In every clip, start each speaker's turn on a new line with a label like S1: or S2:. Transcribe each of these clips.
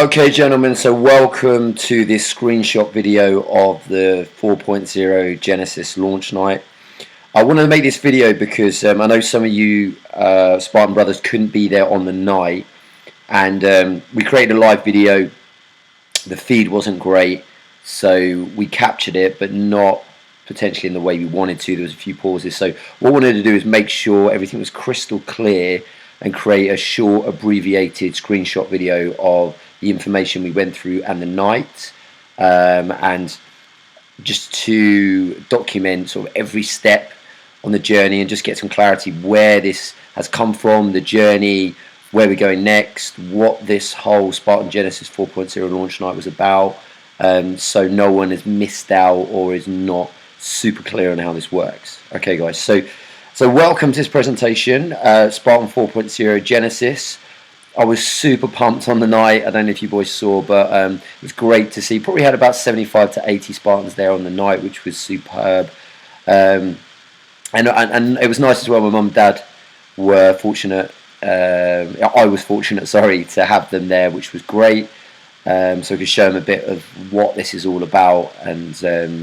S1: Okay, gentlemen, so welcome to this screenshot video of the 4.0 Genesis launch night. I wanted to make this video because I know some of you Spartan brothers couldn't be there on the night, and we created a live video. The feed wasn't great, so we captured it, but not potentially in the way we wanted to. There was a few pauses, so what we wanted to do is make sure everything was crystal clear and create a short, abbreviated screenshot video of the information we went through and the night, and just to document sort of every step on the journey and just get some clarity where this has come from, the journey, where we're going next, what this whole Spartan Genesis 4.0 launch night was about, so no one has missed out or is not super clear on how this works. Okay, guys, so welcome to this presentation, Spartan 4.0 Genesis. I was super pumped on the night. I don't know if you boys saw, but it was great to see. Probably had about 75 to 80 Spartans there on the night, which was superb. And it was nice as well. My mum and dad were fortunate. I was fortunate, sorry, to have them there, which was great. So we could show them a bit of what this is all about, and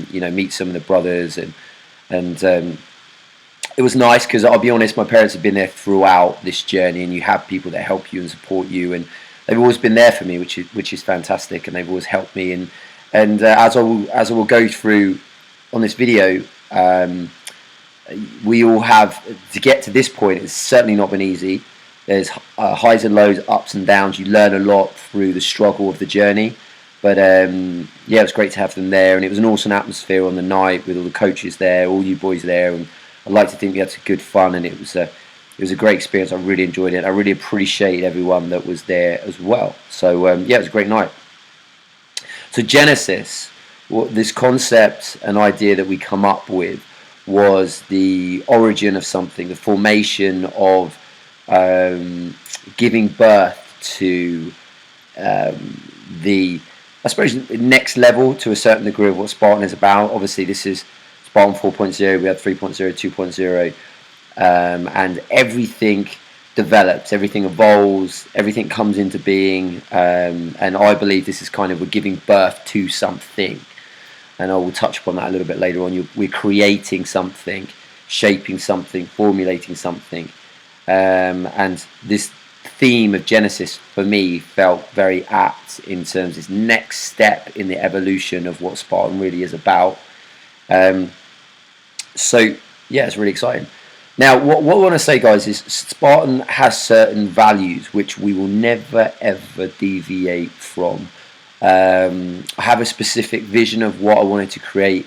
S1: meet some of the brothers, and it was nice because I'll be honest, my parents have been there throughout this journey, and you have people that help you and support you, and they've always been there for me, which is fantastic, and they've always helped me. And as I will go through on this video, we all have to get to this point. It's certainly not been easy. There's highs and lows, ups and downs. You learn a lot through the struggle of the journey. But yeah, it was great to have them there, and it was an awesome atmosphere on the night with all the coaches there, all you boys there, and I'd like to think we had some good fun, and it was a great experience. I really enjoyed it. I really appreciate everyone that was there as well. So yeah, it was a great night. So Genesis, this concept and idea that we come up with was the origin of something, the formation of giving birth to the, I suppose, next level to a certain degree of what Spartan is about. Obviously, this is Spartan 4.0, we had 3.0, 2.0, and everything develops, everything evolves, everything comes into being, and I believe this is kind of, we're giving birth to something, and I will touch upon that a little bit later on. We're creating something, shaping something, formulating something, and this theme of Genesis for me felt very apt in terms of this next step in the evolution of what Spartan really is about. So yeah, it's really exciting. Now, what I want to say, guys, is Spartan has certain values which we will never ever deviate from. I have a specific vision of what I wanted to create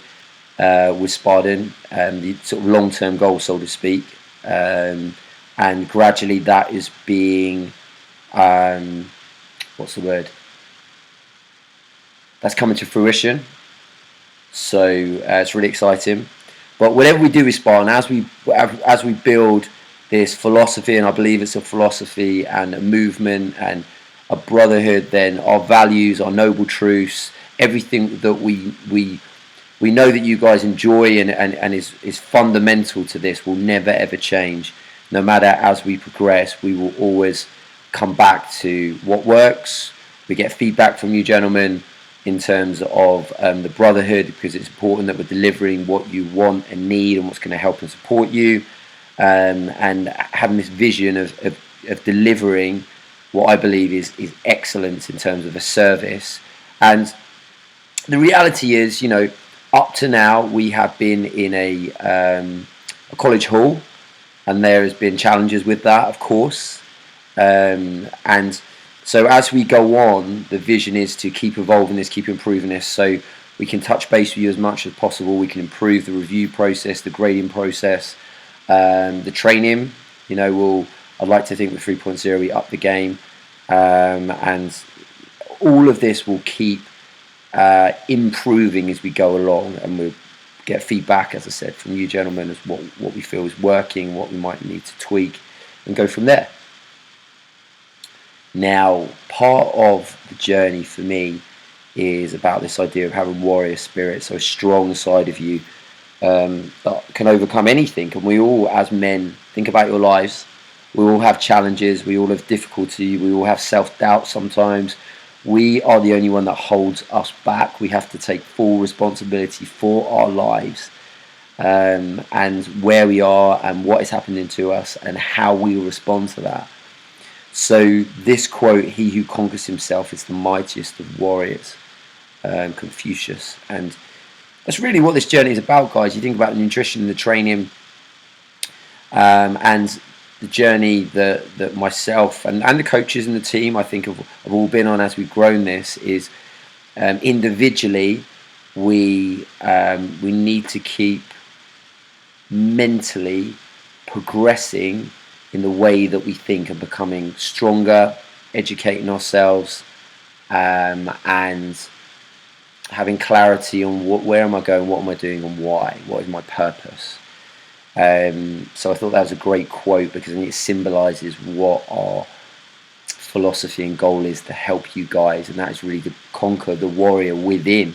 S1: with Spartan, the sort of long-term goal, so to speak, and gradually that is being, what's the word? That's coming to fruition. So it's really exciting. But whatever we do with Spartan, as we build this philosophy, and I believe it's a philosophy and a movement and a brotherhood, then our values, our noble truths, everything that we know that you guys enjoy and is fundamental to this will never ever change. No matter as we progress, we will always come back to what works. We get feedback from you gentlemen in terms of the brotherhood, because it's important that we're delivering what you want and need and what's going to help and support you, and having this vision of delivering what I believe is excellence in terms of a service. And the reality is, up to now we have been in a college hall, and there has been challenges with that, of course, and so as we go on, the vision is to keep evolving this, keep improving this, so we can touch base with you as much as possible. We can improve the review process, the grading process, the training. I'd like to think with 3.0 we up the game, and all of this will keep improving as we go along, and we'll get feedback, as I said, from you gentlemen as what we feel is working, what we might need to tweak, and go from there. Now, part of the journey for me is about this idea of having warrior spirit, so a strong side of you that can overcome anything. And we all, as men, think about your lives. We all have challenges. We all have difficulty. We all have self-doubt sometimes. We are the only one that holds us back. We have to take full responsibility for our lives, and where we are and what is happening to us and how we respond to that. So this quote, "He who conquers himself is the mightiest of warriors," Confucius. And that's really what this journey is about, guys. You think about the nutrition and the training, and the journey that myself and the coaches and the team, I think, have all been on as we've grown this, is individually we need to keep mentally progressing in the way that we think and becoming stronger, educating ourselves, and having clarity on where am I going, what am I doing, and why, what is my purpose. So I thought that was a great quote, because I think it symbolises what our philosophy and goal is to help you guys, and that is really to conquer the warrior within.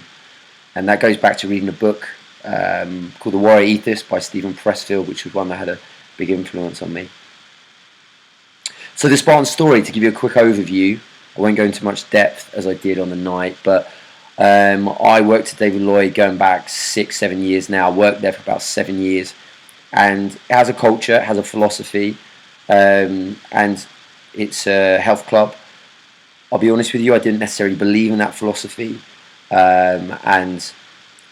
S1: And that goes back to reading a book called The Warrior Ethos by Stephen Pressfield, which was one that had a big influence on me. So the Spartan story, to give you a quick overview, I won't go into much depth as I did on the night, but I worked at David Lloyd going back 6-7 years now. I worked there for about 7 years, and it has a culture, it has a philosophy, and it's a health club. I'll be honest with you, I didn't necessarily believe in that philosophy, and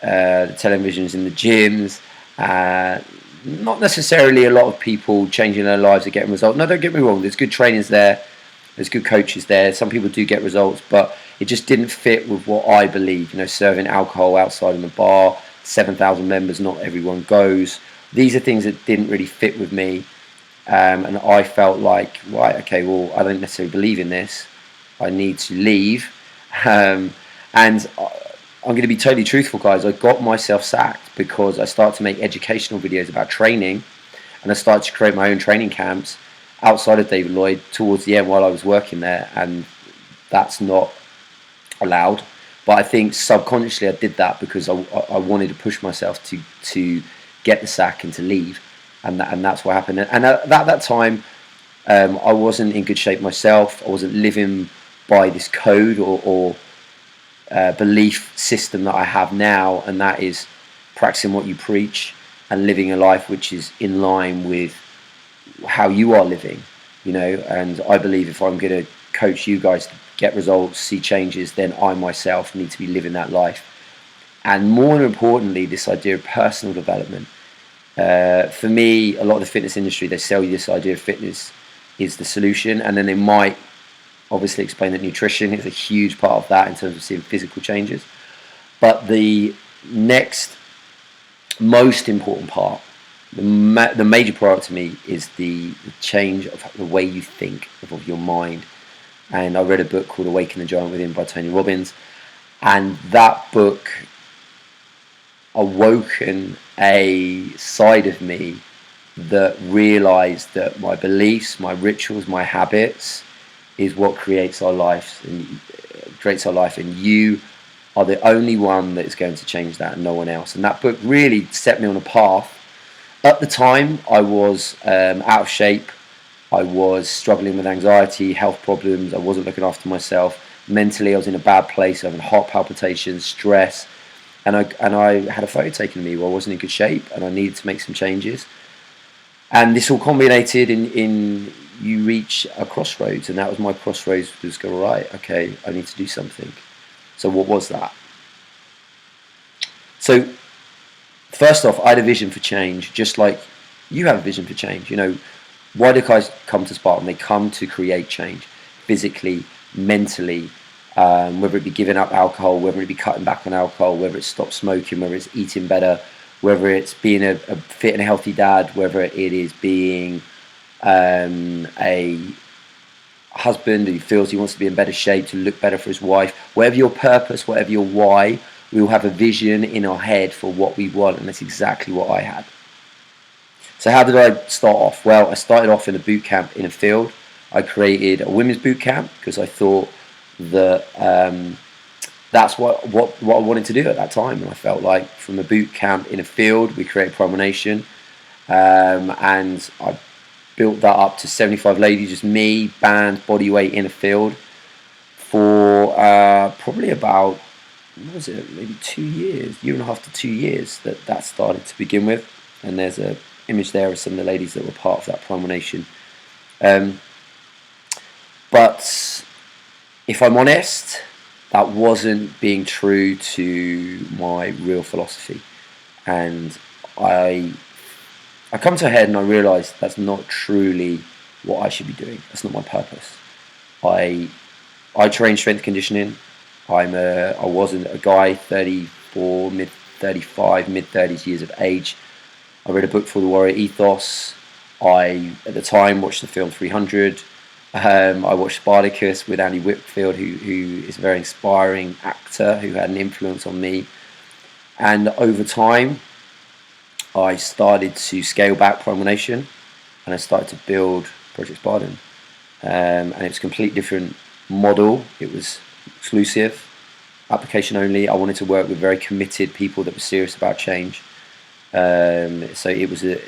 S1: the televisions in the gyms, not necessarily a lot of people changing their lives or getting results. No, don't get me wrong, there's good trainers there, there's good coaches there, some people do get results, but it just didn't fit with what I believe. You know, serving alcohol outside in the bar, 7,000 members, not everyone goes. These are things that didn't really fit with me, and I felt like, right, okay, well, I don't necessarily believe in this, I need to leave. And I'm going to be totally truthful, guys. I got myself sacked because I started to make educational videos about training, and I started to create my own training camps outside of David Lloyd towards the end while I was working there, and that's not allowed. But I think subconsciously I did that because I wanted to push myself to get the sack and to leave, and that's what happened. And at that time, I wasn't in good shape myself. I wasn't living by this code or belief system that I have now, and that is practicing what you preach and living a life which is in line with how you are living, you know. And I believe if I'm going to coach you guys to get results, see changes, then I myself need to be living that life. And more importantly, this idea of personal development. For me, a lot of the fitness industry, they sell you this idea of fitness is the solution, and then they might obviously explain that nutrition is a huge part of that in terms of seeing physical changes. But the next most important part, the major priority to me, is the change of the way you think, of your mind. And I read a book called Awaken the Giant Within by Tony Robbins, and that book awoken a side of me that realized that my beliefs, my rituals, my habits is what creates our life, and you are the only one that is going to change that, and no one else. And that book really set me on a path. At the time, I was out of shape. I was struggling with anxiety, health problems. I wasn't looking after myself. Mentally, I was in a bad place, having heart palpitations, stress, and I had a photo taken of me where I wasn't in good shape, and I needed to make some changes. And this all culminated in you reach a crossroads, and that was my crossroads. Was go, right, okay, I need to do something. So what was that? So first off, I had a vision for change, just like you have a vision for change. You know, why do guys come to Spartan? They come to create change, physically, mentally, whether it be giving up alcohol, whether it be cutting back on alcohol, whether it's stop smoking, whether it's eating better, whether it's being a fit and healthy dad, whether it is being a husband who feels he wants to be in better shape, to look better for his wife. Whatever your purpose, whatever your why, we will have a vision in our head for what we want, and that's exactly what I had. So how did I start off? Well, I started off in a boot camp in a field. I created a women's boot camp because I thought that that's what I wanted to do at that time, and I felt like from a boot camp in a field, we created Primal Nation, and I built that up to 75 ladies, just me, band, body weight in a field for probably about, what was it, maybe 2 years, year and a half to 2 years that started to begin with. And there's a image there of some of the ladies that were part of that Primal Nation. But if I'm honest, that wasn't being true to my real philosophy. And I come to a head and I realised that's not truly what I should be doing. That's not my purpose. I train strength conditioning. I wasn't a guy, 34, mid 35, mid 30s years of age. I read a book called The Warrior Ethos. I, at the time, watched the film 300. I watched Spartacus with Andy Whitfield, who is a very inspiring actor who had an influence on me. And over time, I started to scale back Primal Nation, and I started to build Project Spartan. And it was a completely different model. It was exclusive, application only. I wanted to work with very committed people that were serious about change. So it was a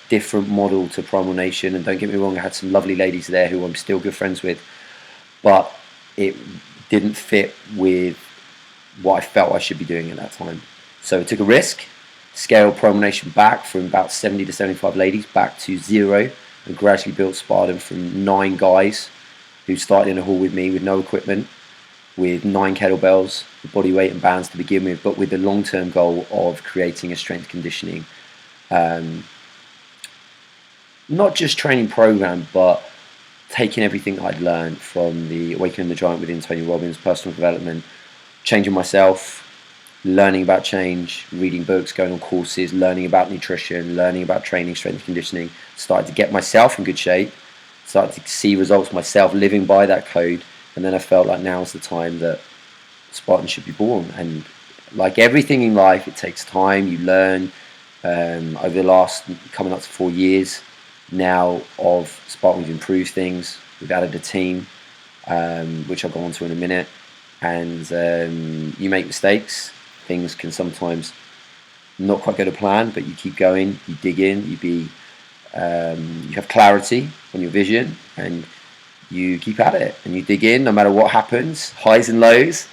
S1: different model to Primal Nation, and don't get me wrong, I had some lovely ladies there who I'm still good friends with, but it didn't fit with what I felt I should be doing at that time. So I took a risk, scaled Primal Nation back from about 70 to 75 ladies back to 0, and gradually built Spartan from 9 guys who started in a hall with me with no equipment, with 9 kettlebells, body weight and bands to begin with, but with the long-term goal of creating a strength conditioning, not just training program, but taking everything I'd learned from the Awakening the Giant within Tony Robbins, personal development, changing myself, learning about change, reading books, going on courses, learning about nutrition, learning about training, strength conditioning, started to get myself in good shape, started to see results myself living by that code. And then I felt like now's the time that Spartan should be born. And like everything in life, it takes time. You learn. Over the last coming up to 4 years now of Spartan, we've improved things. We've added a team, which I'll go on to in a minute. And you make mistakes. Things can sometimes not quite go to plan, but you keep going. You dig in. You have clarity on your vision, and you keep at it and you dig in no matter what happens, highs and lows,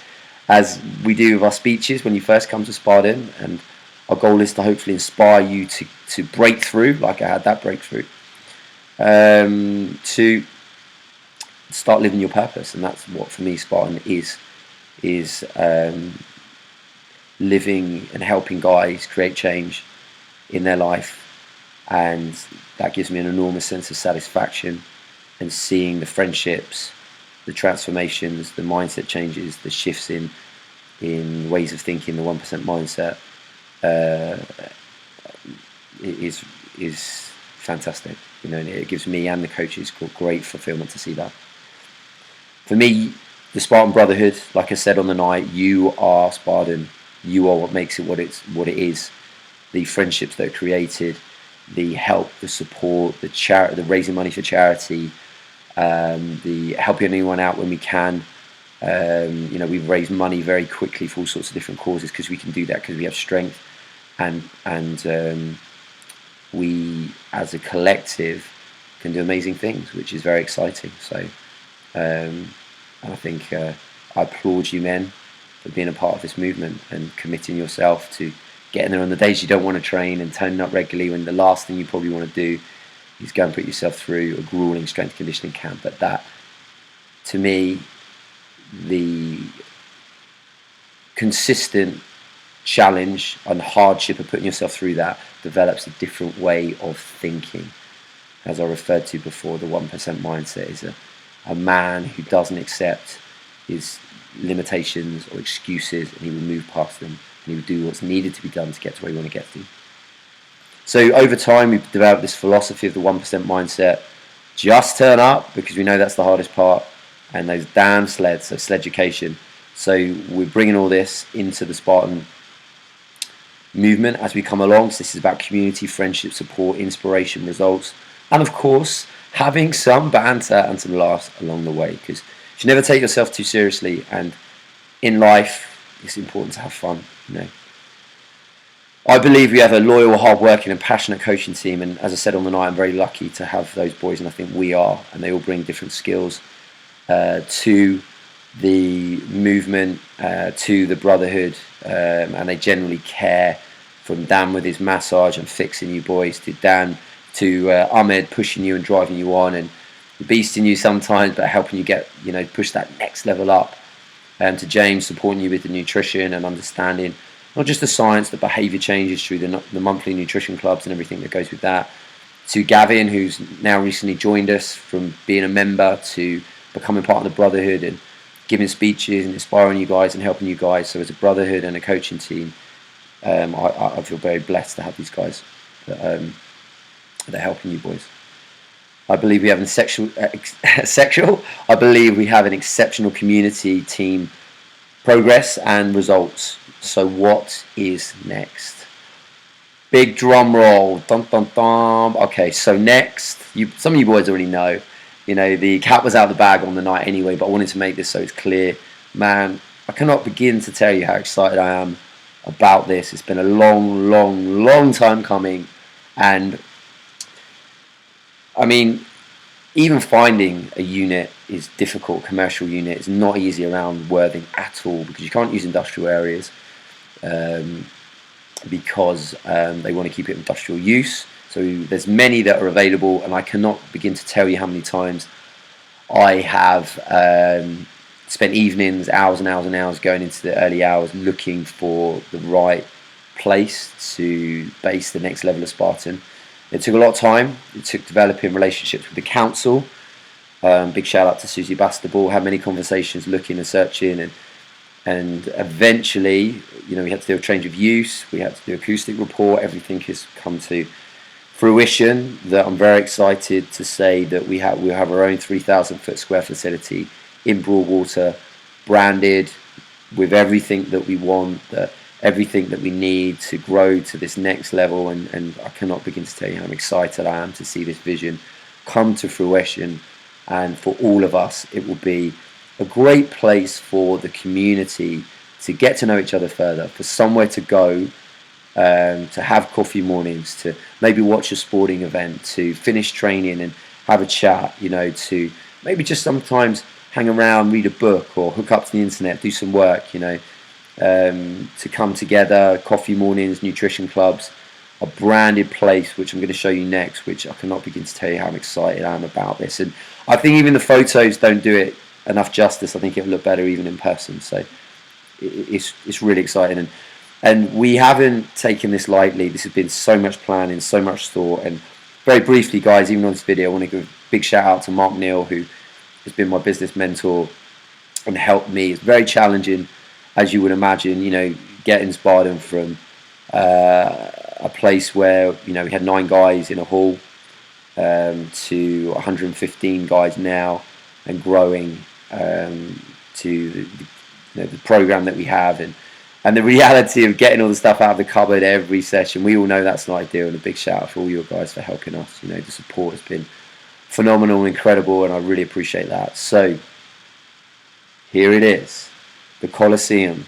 S1: as we do with our speeches when you first come to Spartan. And our goal is to hopefully inspire you to break through, like I had that breakthrough, to start living your purpose. And that's what for me Spartan is living and helping guys create change in their life. And that gives me an enormous sense of satisfaction, and seeing the friendships, the transformations, the mindset changes, the shifts in ways of thinking, the 1% mindset, is fantastic. You know, and it gives me and the coaches great fulfillment to see that. For me, the Spartan Brotherhood, like I said on the night, you are Spartan. You are what makes it what it is. The friendships that are created, the help, the support, the raising money for charity, the helping anyone out when we can. We've raised money very quickly for all sorts of different causes because we can do that because we have strength, and we as a collective can do amazing things, which is very exciting. So I think I applaud you men for being a part of this movement and committing yourself to getting there on the days you don't want to train and turning up regularly when the last thing you probably want to do is go and put yourself through a grueling strength conditioning camp. But that, to me, the consistent challenge and hardship of putting yourself through that develops a different way of thinking. As I referred to before, the 1% mindset is a man who doesn't accept his limitations or excuses, and he will move past them, and he will do what's needed to be done to get to where you want to get to. So over time, we've developed this philosophy of the 1% mindset. Just turn up, because we know that's the hardest part, and those damn sleds, so sledgecation. So we're bringing all this into the Spartan movement as we come along. So this is about community, friendship, support, inspiration, results, and of course, having some banter and some laughs along the way, because you should never take yourself too seriously, and in life, it's important to have fun, you know. I believe we have a loyal, hard-working and passionate coaching team, and as I said on the night, I'm very lucky to have those boys, and I think we are, and they all bring different skills to the movement to the brotherhood, and they generally care. From Dan with his massage and fixing you boys, to Dan, to Ahmed pushing you and driving you on, and beasting you sometimes, but helping you get, push that next level up. To James, supporting you with the nutrition and understanding not just the science, the behaviour changes through the monthly nutrition clubs and everything that goes with that. To Gavin, who's now recently joined us from being a member to becoming part of the brotherhood and giving speeches and inspiring you guys and helping you guys. So as a brotherhood and a coaching team, I feel very blessed to have these guys that are helping you boys. I believe we have I believe we have an exceptional community, team, progress and results. So what is next? Big drum roll. Dum dum dum. Okay, so next, some of you boys already know. The cat was out of the bag on the night anyway, but I wanted to make this so it's clear. Man, I cannot begin to tell you how excited I am about this. It's been a long time coming, and I mean, even finding a unit is difficult. Commercial unit is not easy around Worthing at all, because you can't use industrial areas, because they want to keep it industrial use. So there's many that are available, and I cannot begin to tell you how many times I have spent evenings, hours and hours and hours, going into the early hours looking for the right place to base the next level of Spartan. It took a lot of time. It took developing relationships with the council. Big shout out to Susie Bastable. Had many conversations, looking and searching, and eventually, we had to do a change of use. We had to do acoustic report. Everything has come to fruition. That I'm very excited to say that we'll have our own 3,000 square foot facility in Broadwater, branded with everything that we want, everything that we need to grow to this next level. And I cannot begin to tell you how excited I am to see this vision come to fruition. And for all of us, it will be a great place for the community to get to know each other further, for somewhere to go, to have coffee mornings, to maybe watch a sporting event, to finish training and have a chat, to maybe just sometimes hang around, read a book, or hook up to the internet, do some work, to come together, coffee mornings, nutrition clubs, a branded place, which I'm going to show you next, which I cannot begin to tell you how excited I am about this. And I think even the photos don't do it enough justice. I think it'll look better even in person. So it's really exciting. And we haven't taken this lightly. This has been so much planning, so much thought. And very briefly, guys, even on this video, I want to give a big shout out to Mark Neal, who has been my business mentor and helped me. It's very challenging, as you would imagine, getting Spartan from a place where, we had 9 guys in a hall to 115 guys now, and growing to the program that we have, and the reality of getting all the stuff out of the cupboard every session. We all know that's not ideal, and a big shout out for all your guys for helping us. The support has been phenomenal, incredible, and I really appreciate that. So here it is, the Coliseum.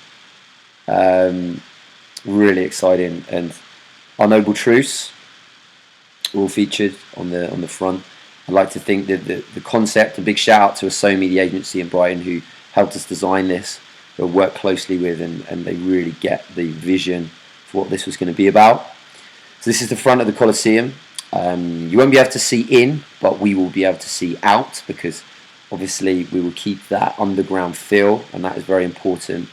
S1: Really exciting, and our noble truths all featured on the front. I'd like to think that the concept, a big shout out to Asomi, the agency in Brighton, who helped us design this, who I worked closely with, and they really get the vision for what this was going to be about. So this is the front of the Coliseum. You won't be able to see in, but we will be able to see out, because obviously we will keep that underground feel, and that is very important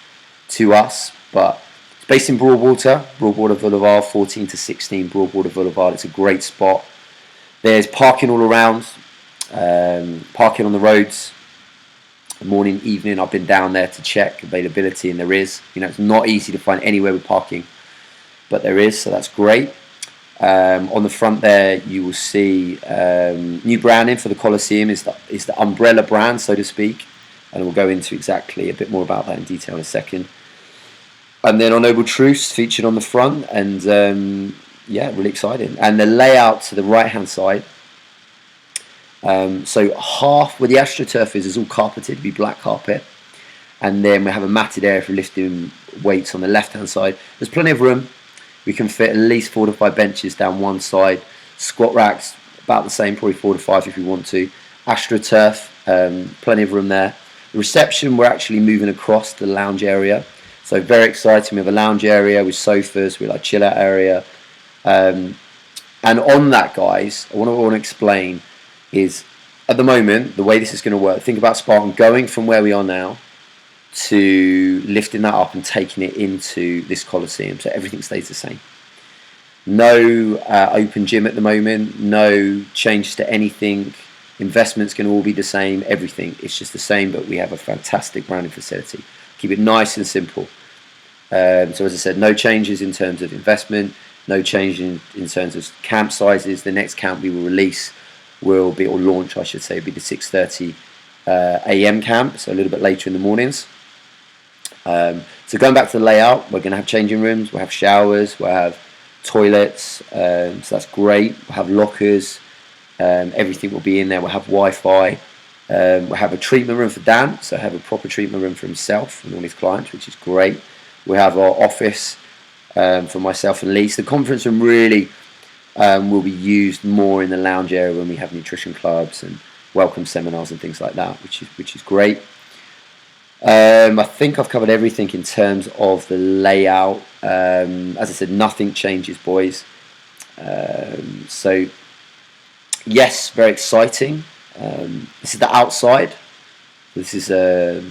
S1: to us. But it's based in Broadwater Boulevard, 14 to 16 Broadwater Boulevard. It's a great spot. There's parking all around, parking on the roads. Morning, evening, I've been down there to check availability, and there is. It's not easy to find anywhere with parking, but there is, so that's great. On the front there, you will see new branding for the Coliseum. Is the umbrella brand, so to speak, and we'll go into exactly a bit more about that in detail in a second. And then our Noble Truths featured on the front, and yeah, really exciting. And the layout to the right hand side. So half where the AstroTurf is all carpeted, it'll be black carpet, and then we have a matted area for lifting weights on the left hand side. There's plenty of room. We can fit at least 4 to 5 benches down one side. Squat racks about the same, probably 4 to 5 if you want to. AstroTurf, plenty of room there. The reception, we're actually moving across the lounge area. So very exciting. We have a lounge area with sofas, with like chill out area. And on that, guys, what I want to explain is, at the moment, the way this is going to work, think about Spartan going from where we are now to lifting that up and taking it into this Coliseum. So everything stays the same. No open gym at the moment, no changes to anything. Investment's going to all be the same, everything. It's just the same, but we have a fantastic branding facility. Keep it nice and simple. So as I said, no changes in terms of investment, no change in terms of camp sizes. The next camp we will release will be, or launch I should say, will be the 6:30 AM camp, so a little bit later in the mornings. So going back to the layout, we're going to have changing rooms, we'll have showers, we'll have toilets, so that's great. We'll have lockers, everything will be in there. We'll have Wi-Fi. We'll have a treatment room for Dan, so have a proper treatment room for himself and all his clients, which is great. We have our office for myself and Lise. The conference room really will be used more in the lounge area when we have nutrition clubs and welcome seminars and things like that, which is great. I think I've covered everything in terms of the layout. As I said, nothing changes, boys. So yes, very exciting. This is the outside. This is a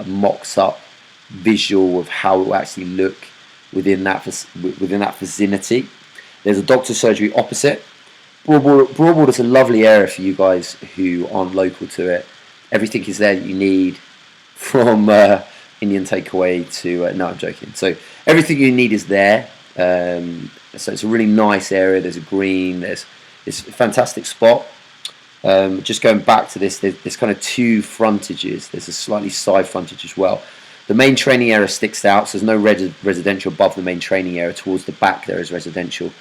S1: mocked up visual of how it will actually look within that vicinity. There's a doctor's surgery opposite. Broadwater is a lovely area for you guys who aren't local to it. Everything is there that you need, from Indian takeaway to no, I'm joking. So everything you need is there. So it's a really nice area. There's a green. It's a fantastic spot. Just going back to this, there's kind of two frontages. There's a slightly side frontage as well. The main training area sticks out, so there's no residential above the main training area. Towards the back there is residential,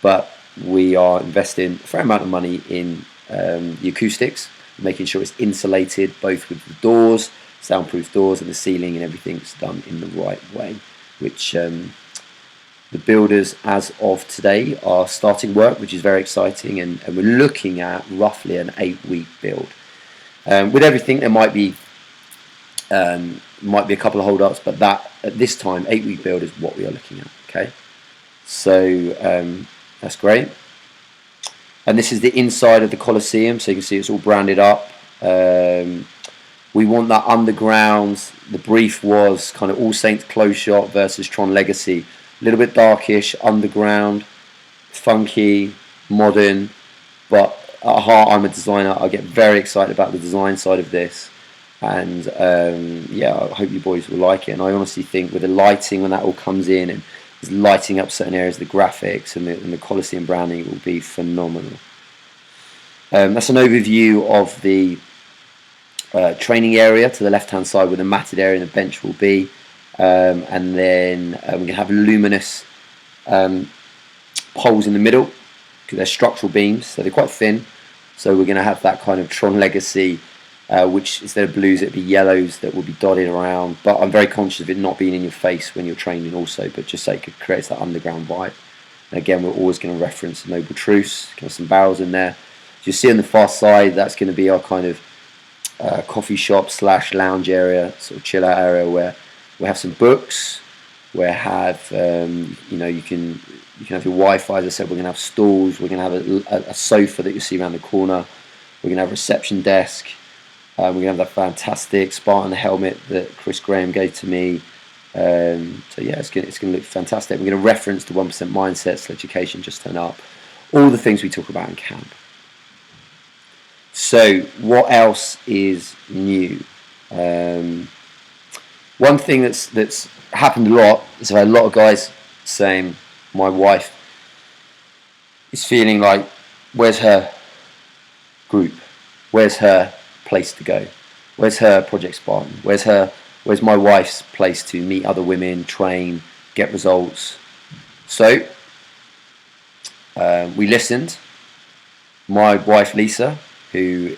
S1: but we are investing a fair amount of money in the acoustics, making sure it's insulated, both with the doors, soundproof doors, and the ceiling, and everything's done in the right way, which the builders as of today are starting work, which is very exciting, and we're looking at roughly an 8-week build. With everything, there might be a couple of hold-ups, but that at this time 8-week build is what we are looking at. Okay, so that's great. And this is the inside of the Coliseum, so you can see it's all branded up. We want that underground. The brief was kind of All Saints close shot versus Tron Legacy. A little bit darkish, underground, funky, modern, but at heart I'm a designer. I get very excited about the design side of this, and yeah, I hope you boys will like it. And I honestly think with the lighting, when that all comes in and is lighting up certain areas, the graphics and the Coliseum branding will be phenomenal. That's an overview of the training area to the left hand side, where the matted area and the bench will be. And then we're going to have luminous poles in the middle, because they're structural beams, so they're quite thin. So we're going to have that kind of Tron Legacy, which instead of blues it'll be yellows that will be dotted around. But I'm very conscious of it not being in your face when you're training also, but just so it creates that underground vibe. And again, we're always going to reference the Noble Truce, have some barrels in there. So you see on the far side, that's going to be our kind of coffee shop / lounge area, sort of chill out area, where we have some books. We have you can have your Wi-Fi. As I said, we're going to have stools. We're going to have a sofa that you see around the corner. We're going to have a reception desk. We're going to have that fantastic Spartan helmet that Chris Graham gave to me. So yeah, it's going to look fantastic. We're going to reference the 1% mindsets, education, just turn up, all the things we talk about in camp. So what else is new? One thing that's happened a lot is I've had a lot of guys saying, my wife is feeling like, where's her group? Where's her place to go? Where's her Project Spartan? Where's my wife's place to meet other women, train, get results? So we listened. My wife Lisa, who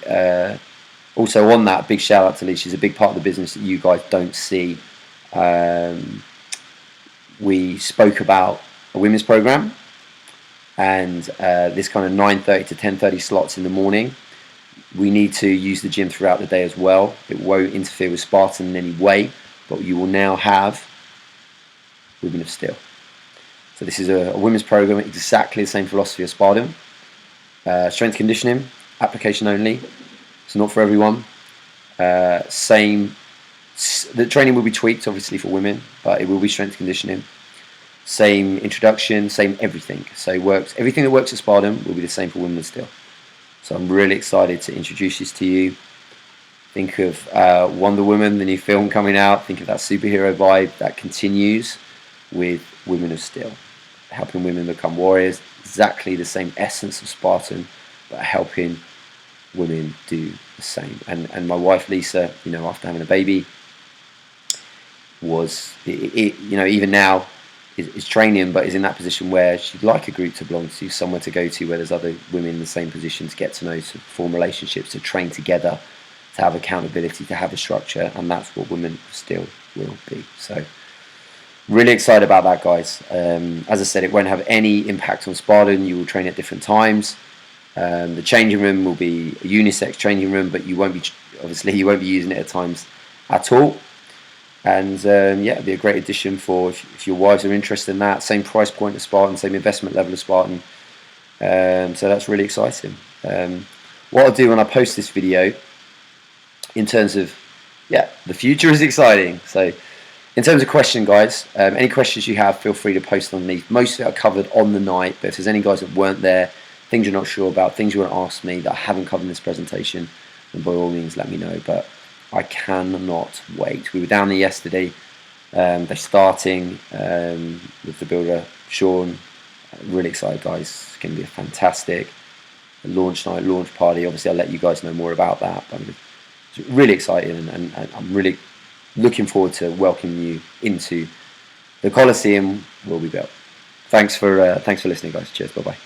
S1: also on that, big shout out to Lisa, she's a big part of the business that you guys don't see. We spoke about a women's program and this kind of 9:30 to 10:30 slots in the morning. We need to use the gym throughout the day as well. It won't interfere with Spartan in any way, but you will now have Women of Steel. So this is a women's program, exactly the same philosophy as Spartan. Strength conditioning, application only. It's not for everyone. The training will be tweaked, obviously, for women, but it will be strength conditioning. Same introduction, same everything. So everything that works at Spartan will be the same for Women of Steel. So I'm really excited to introduce this to you. Think of Wonder Woman, the new film coming out. Think of that superhero vibe that continues with Women of Steel, helping women become warriors. Exactly the same essence of Spartan, but helping women do the same. And my wife Lisa, after having a baby, was even now is training, but is in that position where she'd like a group to belong to, somewhere to go to where there's other women in the same position, to get to know, to form relationships, to train together, to have accountability, to have a structure, and that's what Women of Steel will be. So really excited about that, guys. As I said, it won't have any impact on Spartan. You will train at different times. The changing room will be a unisex changing room, but you won't be using it at times at all. And it'd be a great addition for if your wives are interested in that. Same price point as Spartan, same investment level as Spartan. So that's really exciting. What I'll do when I post this video, in terms of, the future is exciting. So in terms of question, guys, any questions you have, feel free to post underneath. Most of it are covered on the night, but if there's any guys that weren't there, things you're not sure about, things you want to ask me that I haven't covered in this presentation, then by all means let me know. But I cannot wait. We were down there yesterday. They're starting with the builder, Sean. Really excited, guys. It's going to be a fantastic launch night, launch party. Obviously, I'll let you guys know more about that. But it's really exciting, and I'm really looking forward to welcoming you into the Coliseum will be built. Thanks for listening, guys. Cheers. Bye bye.